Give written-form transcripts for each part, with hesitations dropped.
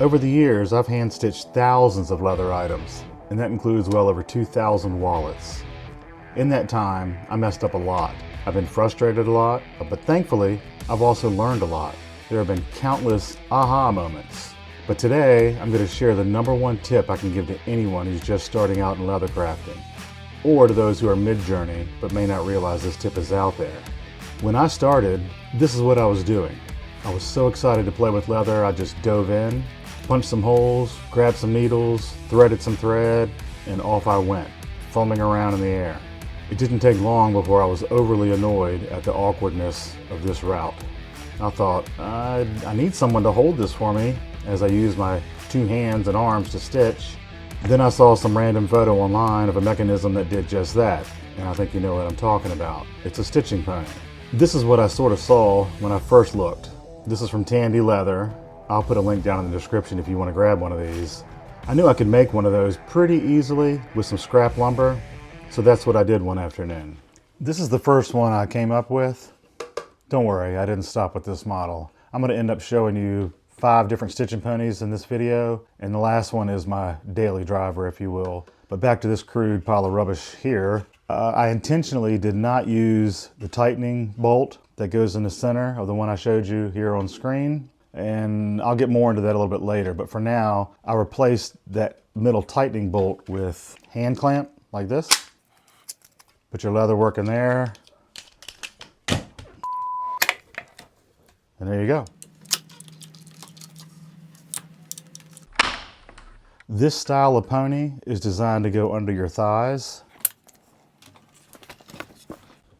Over the years, I've hand stitched thousands of leather items, and that includes well over 2,000 wallets. In that time, I messed up a lot. I've been frustrated a lot, but thankfully, I've also learned a lot. There have been countless aha moments. But today, I'm going to share the #1 tip I can give to anyone who's just starting out in leather crafting, or to those who are mid-journey but may not realize this tip is out there. When I started, this is what I was doing. I was so excited to play with leather, I just dove in, punched some holes, grabbed some needles, threaded some thread, and off I went, foaming around in the air. It didn't take long before I was overly annoyed at the awkwardness of this route. I thought, I need someone to hold this for me as I used my 2 hands and arms to stitch. Then I saw some random photo online of a mechanism that did just that, and I think you know what I'm talking about. It's a stitching pony. This is what I sort of saw when I first looked. This is from Tandy leather. I'll put a link down in the description if you want to grab one of these. I knew I could make one of those pretty easily with some scrap lumber, so that's what I did one afternoon. This is the first one I came up with. Don't worry, I didn't stop with this model. I'm going to end up showing you 5 different stitching ponies in this video, and the last one is my daily driver, if you will. But back to this crude pile of rubbish here. I intentionally did not use the tightening bolt that goes in the center of the one I showed you here on screen. And I'll get more into that a little bit later. But for now, I replaced that middle tightening bolt with hand clamp like this. Put your leather work in there. And there you go. This style of pony is designed to go under your thighs.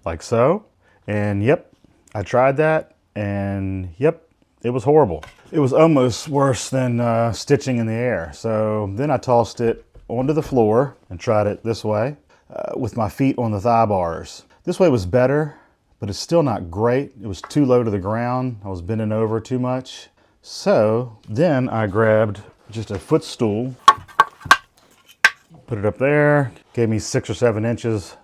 Like so. And yep, I tried that, and yep, it was horrible. It was almost worse than stitching in the air. So then I tossed it onto the floor and tried it this way with my feet on the thigh bars. This way was better, but it's still not great. It was too low to the ground. I was bending over too much. So then I grabbed just a footstool, put it up there, gave me 6 or 7 inches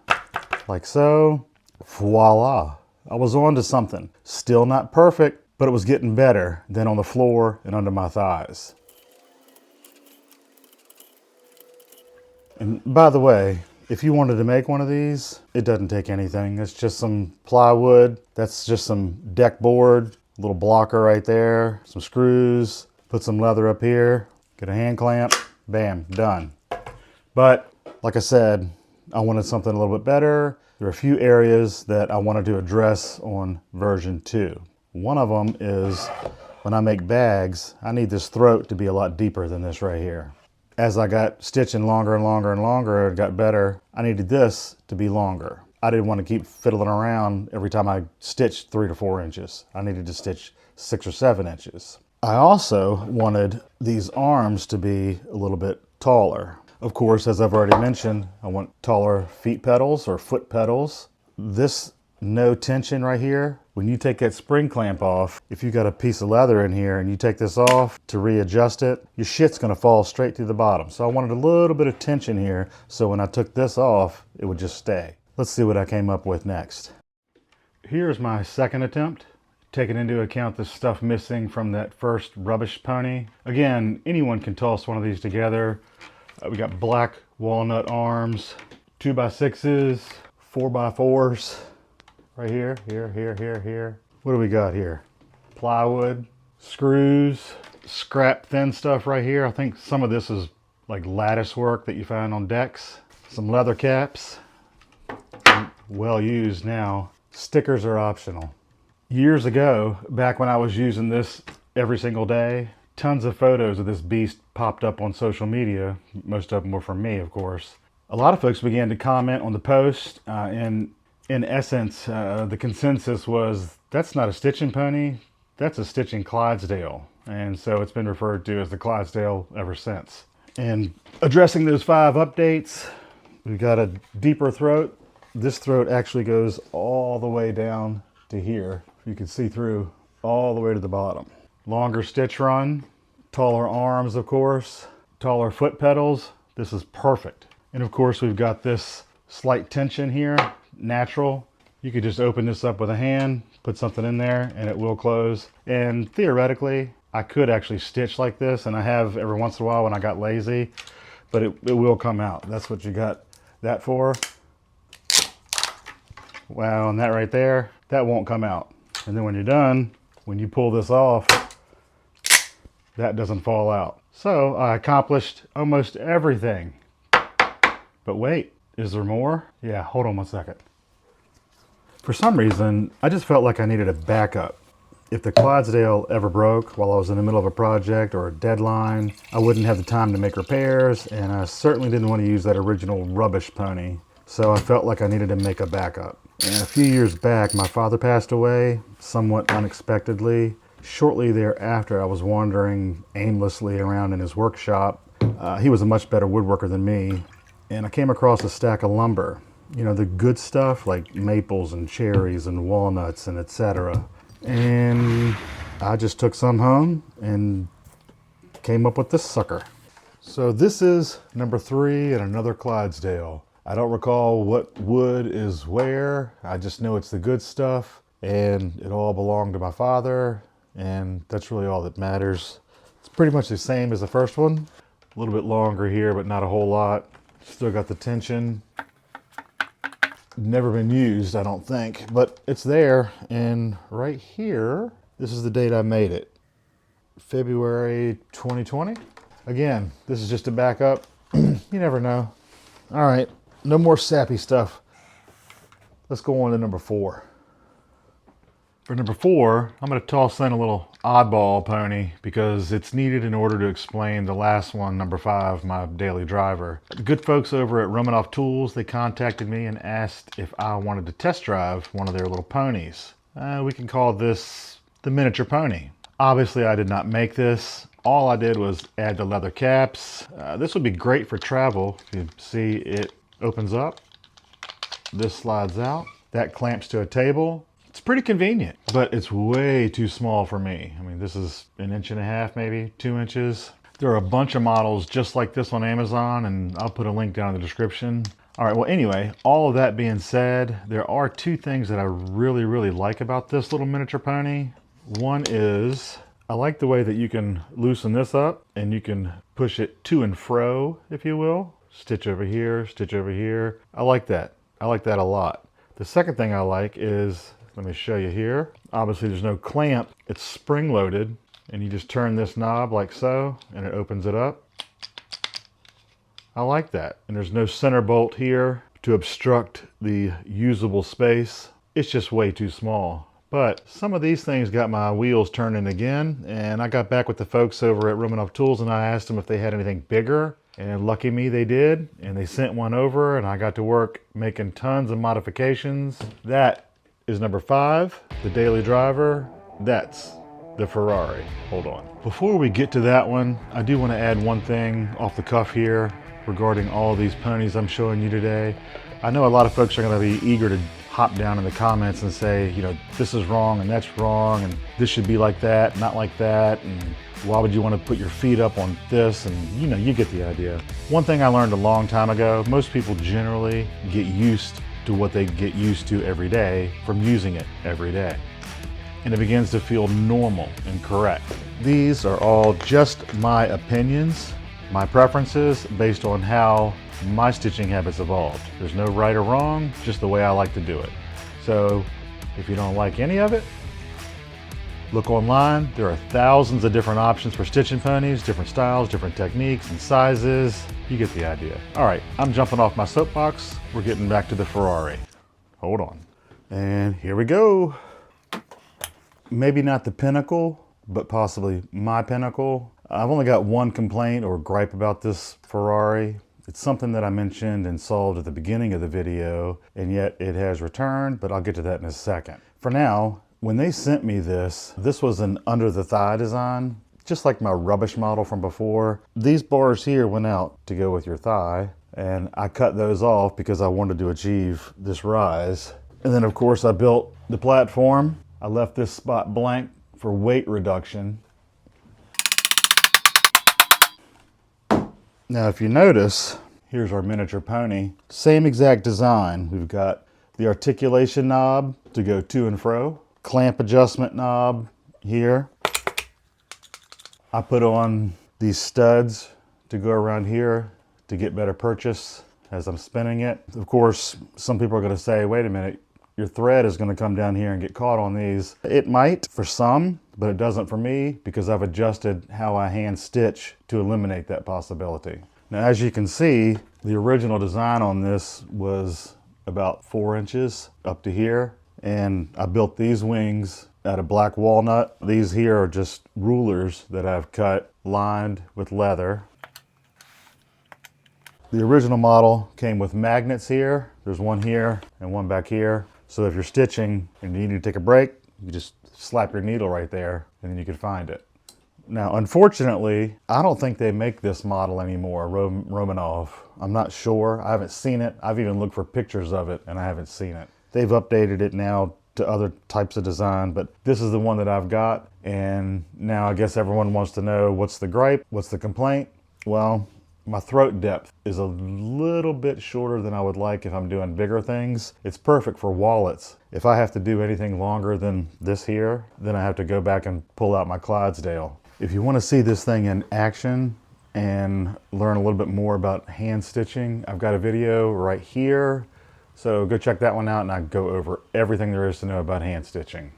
like so. Voila, I was on to something. Still not perfect, but it was getting better than on the floor and under my thighs. And by the way, if you wanted to make one of these, it doesn't take anything. It's just some plywood. That's just some deck board, a little blocker right there, some screws, put some leather up here, get a hand clamp, bam, done. But like I said, I wanted something a little bit better. There are a few areas that I wanted to address on version 2. One of them is when I make bags, I need this throat to be a lot deeper than this right here. As I got stitching longer and longer and longer, it got better. I needed this to be longer. I didn't want to keep fiddling around every time I stitched 3 to 4 inches. I needed to stitch 6 or 7 inches. I also wanted these arms to be a little bit taller. Of course, as I've already mentioned, I want taller feet pedals or foot pedals. This no tension right here, when you take that spring clamp off, if you got a piece of leather in here and you take this off to readjust it, your shit's gonna fall straight through the bottom. So I wanted a little bit of tension here, so when I took this off, it would just stay. Let's see what I came up with next. Here's my second attempt, taking into account the stuff missing from that first rubbish pony. Again, anyone can toss one of these together. We got black walnut arms, 2x6s, 4x4s, right here, here. What do we got here? Plywood, screws, scrap thin stuff right here. I think some of this is like lattice work that you find on decks. Some leather caps, well used now. Stickers are optional. Years ago, back when I was using this every single day, tons of photos of this beast popped up on social media. Most of them were from me, of course. A lot of folks began to comment on the post, and in essence, the consensus was, that's not a stitching pony, that's a stitching Clydesdale. And so it's been referred to as the Clydesdale ever since. And addressing those 5 updates, we've got a deeper throat. This throat actually goes all the way down to here. You can see through all the way to the bottom. Longer stitch run, taller arms, of course, taller foot pedals. This is perfect. And of course, we've got this slight tension here, natural. You could just open this up with a hand, put something in there, and it will close. And theoretically, I could actually stitch like this, and I have every once in a while when I got lazy, but it will come out. That's what you got that for. Wow, and that right there, that won't come out. And then when you're done, when you pull this off, that doesn't fall out. So I accomplished almost everything. But wait, is there more? Yeah, hold on one second. For some reason, I just felt like I needed a backup. If the Clydesdale ever broke while I was in the middle of a project or a deadline, I wouldn't have the time to make repairs, and I certainly didn't want to use that original rubbish pony. So I felt like I needed to make a backup. And a few years back, my father passed away, somewhat unexpectedly. Shortly thereafter, I was wandering aimlessly around in his workshop. He was a much better woodworker than me, and I came across a stack of lumber. You know, the good stuff like maples and cherries and walnuts and etc. And I just took some home and came up with this sucker. So this is number 3 in another Clydesdale. I don't recall what wood is where. I just know it's the good stuff, and it all belonged to my father, and that's really all that matters. It's pretty much the same as the first one. A little bit longer here, but not a whole lot. Still got the tension. Never been used, I don't think, but it's there. And right here, this is the date I made it. February 2020. Again, this is just a backup. You never know. All right. No more sappy stuff. Let's go on to number 4. For number 4, I'm going to toss in a little oddball pony because it's needed in order to explain the last one, number 5, my daily driver. The good folks over at Romanov Tools, they contacted me and asked if I wanted to test drive one of their little ponies. We can call this the miniature pony. Obviously, I did not make this. All I did was add the leather caps. This would be great for travel. You can see it opens up, this slides out, that clamps to a table. It's pretty convenient, but it's way too small for me. I mean, this is 1.5 inches, maybe 2 inches. There are a bunch of models just like this on Amazon, and I'll put a link down in the description. All right, well, anyway, all of that being said, there are 2 things that I really like about this little miniature pony. One is, I like the way that you can loosen this up and you can push it to and fro, if you will. Stitch over here, stitch over here. I like that. I like that a lot. The second thing I like is, let me show you here. Obviously there's no clamp. It's spring loaded, and you just turn this knob like so and it opens it up. I like that. And there's no center bolt here to obstruct the usable space. It's just way too small. But some of these things got my wheels turning again, and I got back with the folks over at Romanov Tools and I asked them if they had anything bigger, and lucky me they did, and they sent one over and I got to work making tons of modifications. That is number 5, the daily driver. That's the Ferrari. Hold on. Before we get to that one, I do want to add one thing off the cuff here regarding all of these ponies I'm showing you today. I know a lot of folks are going to be eager to hop down in the comments and say, you know, this is wrong and that's wrong and this should be like that, not like that, and why would you want to put your feet up on this, and you know, you get the idea. One thing I learned a long time ago, most people generally get used to what they get used to every day from using it every day, and it begins to feel normal and correct. These are all just my opinions, my preferences based on how my stitching habits evolved. There's no right or wrong, just the way I like to do it. So if you don't like any of it, look online. There are thousands of different options for stitching ponies, different styles, different techniques and sizes. You get the idea. All right, I'm jumping off my soapbox. We're getting back to the Ferrari. Hold on. And here we go. Maybe not the pinnacle, but possibly my pinnacle. I've only got one complaint or gripe about this Ferrari. It's something that I mentioned and solved at the beginning of the video, and yet it has returned, but I'll get to that in a second. For now, when they sent me this was an under the thigh design, just like my rubbish model from before. These bars here went out to go with your thigh, and I cut those off because I wanted to achieve this rise. And then of course I built the platform. I left this spot blank for weight reduction. Now if you notice, here's our miniature pony. Same exact design. We've got the articulation knob to go to and fro, clamp adjustment knob here, I put on these studs to go around here to get better purchase as I'm spinning it. Of course, some people are going to say, wait a minute, your thread is going to come down here and get caught on these. It might for some, but it doesn't for me because I've adjusted how I hand stitch to eliminate that possibility. Now, as you can see, the original design on this was about 4 inches up to here, and I built these wings out of black walnut. These here are just rulers that I've cut, lined with leather. The original model came with magnets here. There's one here and one back here. So if you're stitching and you need to take a break, you just slap your needle right there and then you can find it. Now, unfortunately, I don't think they make this model anymore, Romanov. I'm not sure. I haven't seen it. I've even looked for pictures of it and I haven't seen it. They've updated it now to other types of design, but this is the one that I've got. And now I guess everyone wants to know, what's the gripe? What's the complaint? Well, my throat depth is a little bit shorter than I would like if I'm doing bigger things. It's perfect for wallets. If I have to do anything longer than this here, then I have to go back and pull out my Clydesdale. If you want to see this thing in action and learn a little bit more about hand stitching, I've got a video right here. So go check that one out and I go over everything there is to know about hand stitching.